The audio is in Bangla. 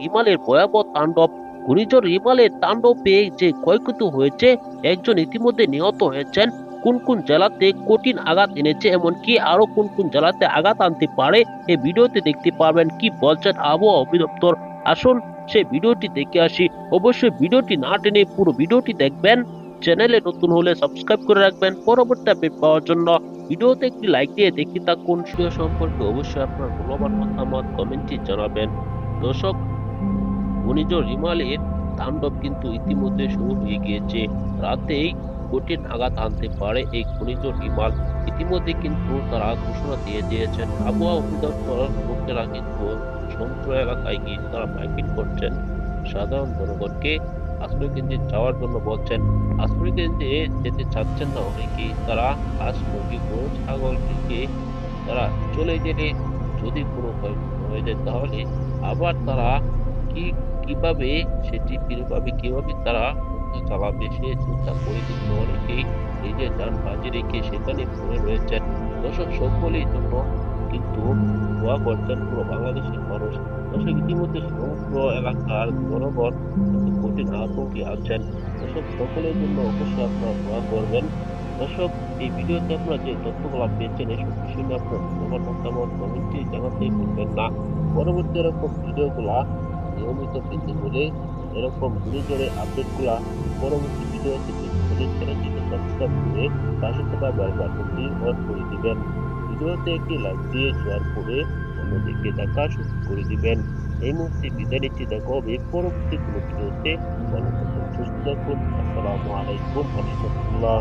রিমালের ভয়াবহ তাণ্ডব। ঘূর্ণিঝড় রিমালের তাণ্ডবে যে ক্ষয়ক্ষতি হয়েছে, একজন ইতিমধ্যে নিহত হয়েছেন। কোন কোন জেলাতে কঠিন আঘাত এনেছে, এমনকি আরো কোন কোন জেলাতে আঘাত আনতে পারে, এই ভিডিওতে দেখতে পারবেন। কি বলছেন আবহাওয়া অধিদপ্তর, আসুন সেই ভিডিওটি দেখে আসি। অবশ্যই ভিডিওটি না টেনে পুরো ভিডিওটি দেখবেন। চ্যানেলে নতুন হলে সাবস্ক্রাইব করে রাখবেন পরবর্তী আপডেট পাওয়ার জন্য। ভিডিওতে একটি লাইক দিয়ে দেখতে থাকুন। ভিডিও সম্পর্কে অবশ্যই আপনার মূল্যবান মতামত কমেন্টে জানাবেন। দর্শক, ঘূর্ণিঝড় রিমালের তাণ্ডব কিন্তু ইতিমধ্যে শুরু হয়ে গিয়েছে। রাতেই কঠিন আঘাত আনতে পারে এই ঘূর্ণিঝড় রিমাল। ইতিমধ্যে কিন্তু তারা ঘোষণা দিয়ে দিয়েছেন। আবহাওয়া অধিদপ্তর লোকেরা কিন্তু সমুদ্র এলাকায় গিয়ে তারা মাইকিং করছেন, সাধারণ জনগণকে আশ্রয়কেন্দ্রে যাওয়ার জন্য বলছেন। আশ্রয়কেন্দ্রে যেতে চাচ্ছেন না অনেকেই, তারা হাঁস মুরগি গরু ছাগলকে তারা চলে গেলে যদি কোনো ক্ষয়ক্ষতি হয়ে যায়, তাহলে আবার তারা কি কিভাবে সেটি ফিরে পাবে, কিভাবে তারা সংসার চালাবে, সে চিন্তা করে কিন্তু অনেকেই নিজের যান বাজি রেখে সেখানে পড়ে রয়েছেন। দর্শক, সকলের জন্য কিন্তু দোয়া করছেন পুরো বাংলাদেশের মানুষ। দর্শক, ইতিমধ্যে সমগ্র এলাকার জনগণ কিন্তু কঠিন আতঙ্কে আছেন। দর্শক, সকলের জন্য অবশ্যই আপনারা দোয়া করবেন। দর্শক, এই ভিডিওতে আপনারা যে তথ্যগুলো পেয়েছেন, এসব বিষয়ে আপনার মূল্যবান মতামত কমেন্টে জানাতে ভুলবেন না। পরবর্তী এরকম ভিডিওগুলা নিয়মিত পেতে হলে, এরকম ঘূর্ণিঝড়ের আপডেটগুলা পরবর্তী ভিডিওতে পেতে হলে চ্যানেলটিকে সাবস্ক্রাইব করে পাশে থাকা বেল বাটনটি অন করে দিবেন। ভিডিওতে একটি লাইক দিয়ে শেয়ার করে অন্যদিকে দেখা শুরু করে দিবেন। এই মুহূর্তে বিদায় নিচ্ছি, দেখা হবে পরবর্তী কোনো ভিডিওতে। ভালো থাকুন, সুস্থ থাকুন। আসসালামু আলাইকুম ওয়া রাহমাতুল্লাহ।